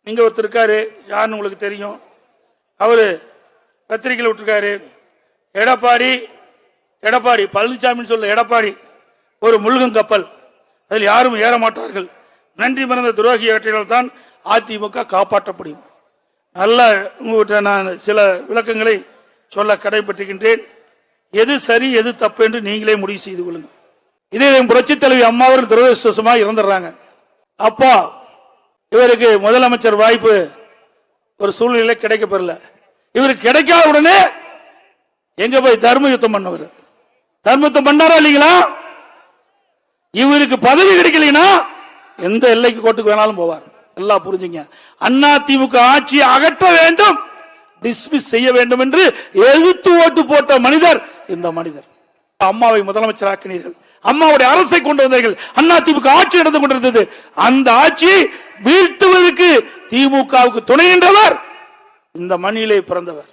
இங்க ஒருத்தர் இருக்காரு, யாருன்னு உங்களுக்கு தெரியும். அவரு பத்திரிகையில் விட்டுருக்காரு, எடப்பாடி எடப்பாடி பழனிசாமின்னு சொல்ல எடப்பாடி ஒரு முழுகும் கப்பல், அதில் யாரும் ஏற மாட்டார்கள், நன்றி மறந்த துரோகி ஆற்றினால் தான் அதிமுக காப்பாற்ற முடியும். நல்ல உங்கள்கிட்ட நான் சில விளக்கங்களை சொல்ல கடைபெற்றுகின்றேன். எது சரி எது தப்பு என்று நீங்களே முடிவு செய்து கொள்ளுங்க. இதே புரட்சி தலைவி அம்மாவர்கள் துரதிருஷ்டவசமாக இறந்துடுறாங்க. அப்பா இவருக்கு முதலமைச்சர் வாய்ப்பு ஒரு சூழ்நிலை கிடைக்கப்பெறல. இவருக்கு கிடைக்காத உடனே எங்க போய் தர்ம யுத்தம் பண்ணவர், தர்ம யுத்தம் பண்ணாரா இல்லைங்களா? இவருக்கு பதவி கிடைக்கலனா எந்த எல்லைக்கு கோட்டுக்கு வேணாலும் போவார். எல்லாம் புரிஞ்சுங்க. அண்ணா திமுக ஆட்சியை அகற்ற வேண்டும், டிஸ்மிஸ் செய்ய வேண்டும் என்று எதிர்த்து ஓட்டு போட்ட மனிதர் இந்த மனிதர். அம்மாவை முதலமைச்சர் ஆக்கினீர்கள், அம்மாவுடைய அரசை கொண்டு வந்தீர்கள், அண்ணா திமுக ஆட்சி நடந்து கொண்டிருந்தது. அந்த ஆட்சியை வீழ்த்துவதற்கு திமுகவுக்கு துணை நின்றவர் இந்த மண்ணிலே பிறந்தவர்.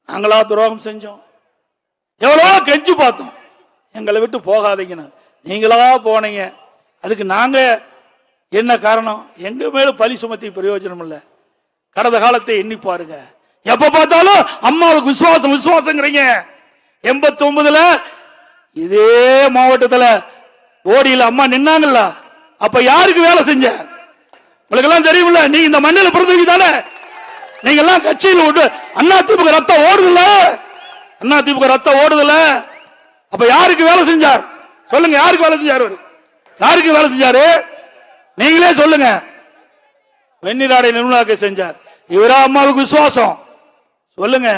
நாங்களா துரோகம் செஞ்சோம், எவ்வளவோ கெஞ்சி பார்த்தோம், எங்களை விட்டு போகாதீங்கன்னு. நீங்களா போனீங்க. அதுக்கு நாங்க என்ன காரணம்? எங்க மேல பழி சுமத்தி பிரயோஜனம் இல்லை. கடந்த காலத்தை எண்ணி பாருங்க. எப்ப பார்த்தாலும் அம்மாவுக்கு விசுவாசம் விசுவாசங்கிறீங்க. 89ல இதே மாவட்டத்தில் ஓடியில் அம்மா நின்னாங்கல்ல, அப்ப யாருக்கு வேலை செஞ்ச உங்களுக்கு எல்லாம் தெரியுமில்ல. நீங்க இந்த மண்ணில் பிறந்தவங்க தானே. நீங்க எல்லாம் கட்சியில் விட்டு அண்ணா திமுக ரத்தம் ஓடுதுல, அண்ணா திமுக ரத்தம் ஓடுதுல. அப்ப யாருக்கு வேலை செஞ்சார் சொல்லுங்க? யாருக்கு வேலை செஞ்சார்? யாருக்கு வேலை செஞ்சாரு? நீங்களே சொல்லுங்க. வெண்ணிராடை நிர்மலாக்கு செஞ்சார். இவரா அம்மாவுக்கு விசுவாசம்? சொல்லுங்க.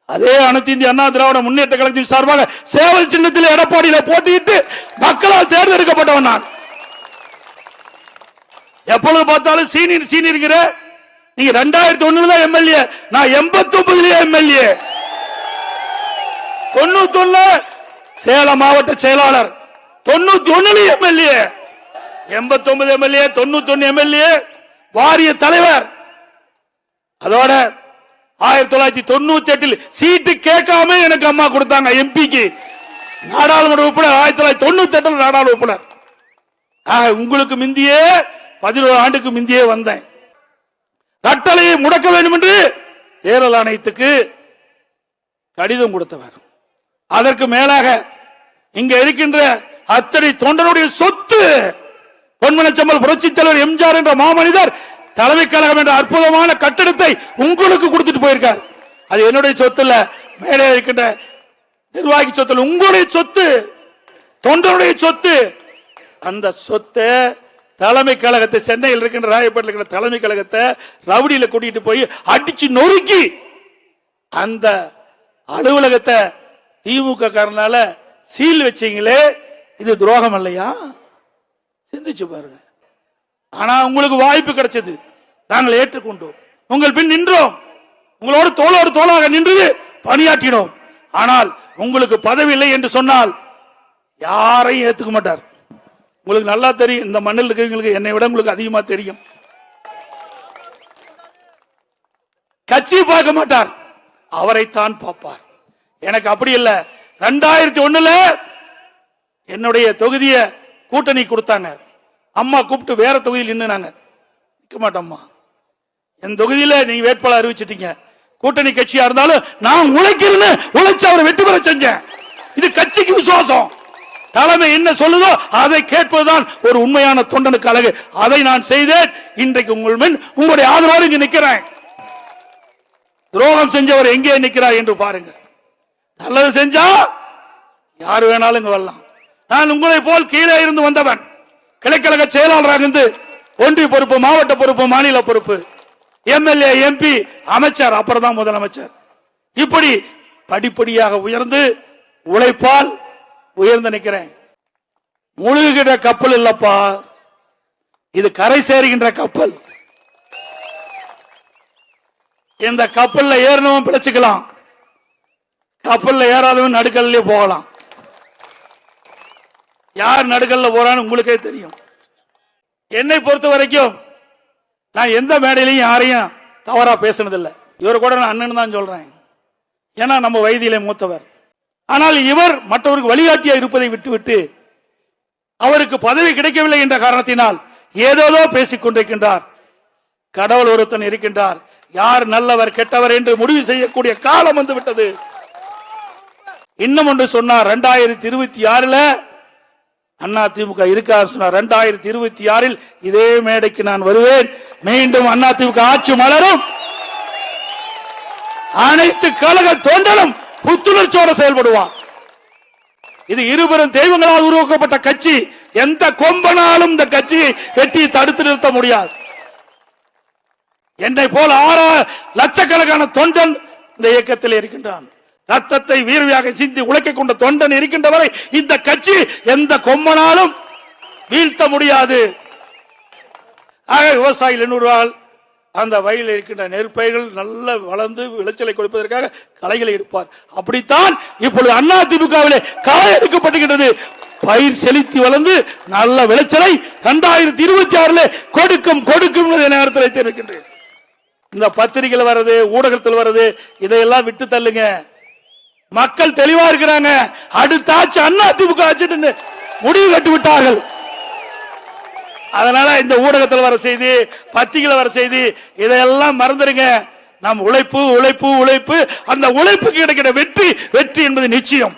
அதே அனைத்து இந்திய அண்ணா திராவிட முன்னேற்ற கழகத்தின் சார்பாக சேவல் சின்னத்தில் எடப்பாடியில போட்டியிட்டு மக்களால் தேர்ந்தெடுக்கப்பட்டவன் நான். எப்பொழுது பார்த்தாலும் சீனியர் சீனியர். நீங்க 2001 எம்எல்ஏ, நான் 89 எம்எல்ஏ, 91 சேலம் மாவட்ட செயலாளர், 91 எம்எல்ஏ, 89 எம்எல்ஏ, 91 எம்எல்ஏ, வாரிய தலைவர். அதோட 1998 சீட்டு கேட்காம எனக்கு அம்மா கொடுத்தாங்க எம்பிக்கு, நாடாளுமன்ற உறுப்பினர். 1998 நாடாளுமன்ற உறுப்பினர். உங்களுக்கு முந்தியே 11 ஆண்டுக்கு முந்தியே வந்தேன். கட்டளையை முடக்க வேண்டும் என்று தேர்தல் ஆணையத்துக்கு கடிதம் கொடுத்தவர். அதற்கு மேலாக இங்க இருக்கின்ற அத்தனை தொண்டனுடைய சொத்து பொன்மனச்செம்மல் புரட்சி தலைவர் எம்ஜிஆர் என்ற மாமனிதர் தலைமை கழகம் என்ற அற்புதமான கட்டடத்தை உங்களுக்கு கொடுத்துட்டு போயிருக்கார். அது என்னுடைய சொத்து இல்ல, மேலே இருக்கின்ற நிர்வாகி சொத்து, உங்களுடைய சொத்து, தொண்டனுடைய சொத்து. அந்த சொத்தை தலைமை கழகத்தை, சென்னையில் இருக்கின்ற ராயப்பேட்டில் இருக்கின்ற தலைமை கழகத்தை ரவுடியில கூட்டிட்டு போய் அடிச்சு நொறுக்கி அந்த அலுவலகத்தை திமுக காரனால சீல் வச்சீங்களே, இது துரோகம் இல்லையா? சிந்திச்சு பாருங்க. ஆனா உங்களுக்கு வாய்ப்பு கிடைச்சது, நாங்கள் ஏற்றுக்கொண்டோம், உங்கள் பின் நின்றோம், உங்களோடு தோளோடு தோளாக நின்று பணியாற்றினோம். ஆனால் உங்களுக்கு பதவி இல்லை என்று சொன்னால் யாரையும் ஏத்துக்க மாட்டார். உங்களுக்கு நல்லா தெரியும், இந்த மண்ணில் இருக்கிறவங்களுக்கு என்னை விட உங்களுக்கு அதிகமா தெரியும். கட்சியை பார்க்க மாட்டார், அவரைத்தான் பார்ப்பார். எனக்கு அப்படி இல்லை. 2001 என்னுடைய தொகுதியை கூட்டணி கொடுத்தாங்க. அம்மா கூப்பிட்டு வேற தொகுதியில் நின்னுனாங்க. நிற்க மாட்டோம்மா, என் தொகுதியில நீங்க வேட்பாளர் அறிவிச்சிட்டீங்க, கூட்டணி கட்சியா இருந்தாலும் நான் உழைக்கிறேன்னு உழைச்சு அவரை வெற்றி பெற செஞ்சேன். இது கட்சிக்கு விசுவாசம். தலைமை என்ன சொல்லுதோ அதை கேட்பதுதான் ஒரு உண்மையான தொண்டனுக்கு அழகு. அதை நான் செய்தேன். இன்றைக்கு உங்கள் முன் உங்களுடைய ஆதரவோடு இங்க நிற்கிறேன். துரோகம் செஞ்சவர் எங்கே நிற்கிறார் என்று பாருங்க. நல்லது செஞ்சா யாரு வேணாலும் இங்க வரலாம். நான் உங்களை போல் கீழே இருந்து வந்தவன், கிளைக்கழக செயலாளராக இருந்து ஒன்றிய பொறுப்பு, மாவட்ட பொறுப்பு, மாநில பொறுப்பு, எம்எல்ஏ, எம்பி, அமைச்சர், அப்புறம் தான் முதலமைச்சர். இப்படி படிப்படியாக உயர்ந்து உழைப்பால் உயர்ந்து நிற்கிறேன். முழுகுகின்ற கப்பல் இல்லப்பா, இது கரை சேருகின்ற கப்பல். இந்த கப்பல்ல ஏறணும் பிழைச்சுக்கலாம், கப்பல்ல ஏறாதவன் நடுக்கல்லே போகலாம். யார் நடுக்கல்ல போறான்னு உங்களுக்கே தெரியும். என்னை பொறுத்த வரைக்கும் நான் எந்த மேடையிலையும் யாரையும் தவறா பேசினதில்லை. இவர் கூட நான் அண்ணன் தான் சொல்றேன், ஏன்னா நம்ம வயதிலே மூத்தவர். ஆனால் இவர் மற்றவருக்கு வழிகாட்டியா இருப்பதை விட்டுவிட்டு அவருக்கு பதவி கிடைக்கவில்லை என்ற காரணத்தினால் ஏதோதோ பேசிக் கொண்டிருக்கின்றார். கடவுள் ஒருத்தன் இருக்கின்றார். யார் நல்லவர் கெட்டவர் என்று முடிவு செய்யக்கூடிய காலம் வந்து விட்டது. இன்னும் ஒன்று சொன்னார், 2026 அண்ணா திமுக இருக்கார் சொன்னார். 2026 இதே மேடைக்கு நான் வருவேன். மீண்டும் அண்ணா திமுக ஆட்சி மலரும். அனைத்து கழக தொண்டனும் புத்துணர்ச்சியோடு செயல்படுவான். இது இருபெரும் தெய்வங்களால் உருவாக்கப்பட்ட கட்சி. எந்த கொம்பனாலும் இந்த கட்சியை வெட்டி தடுத்து நிறுத்த முடியாது. என்னை போல 6 லட்சக்கணக்கான தொண்டன் இந்த இயக்கத்தில் இருக்கின்றான். ரத்தத்தை வீரவியாக சிந்தி உழைக்க கொண்ட தொண்டன் இருக்கின்ற வரை இந்த கட்சி எந்த கொம்பனாலும் வீழ்த்த முடியாது. ஆக விவசாயிகள் என்னுறால் அந்த வயலில் இருக்கின்ற நெற்பயிர்கள் நல்ல வளர்ந்து விளைச்சலை கொடுப்பதற்காக களைகளை எடுப்பார். அப்படித்தான் இப்பொழுது அண்ணா திமுகவிலே களை எடுக்கப்படுகின்றது. பயிர் செலுத்தி வளர்ந்து நல்ல விளைச்சலை 2026 கொடுக்கும் நேரத்தில் தெரிவிக்கின்றேன். இந்த பத்திரிகையில் வருது, ஊடகத்தில் வருது, இதையெல்லாம் விட்டு தள்ளுங்க. மக்கள் தெளிவா இருக்கிறாங்க. அடுத்த ஆட்சி அண்ணா திமுக ஆட்சி முடிவு கட்டி விட்டார்கள். அதனால இந்த ஊடகத்தில் வர செய்தி, பத்திரிகையில் வர செய்தி, இதையெல்லாம் மறந்துடுங்க. நம் உழைப்பு உழைப்பு உழைப்பு, அந்த உழைப்புக்கு கிடைக்கிற வெற்றி என்பது நிச்சயம்.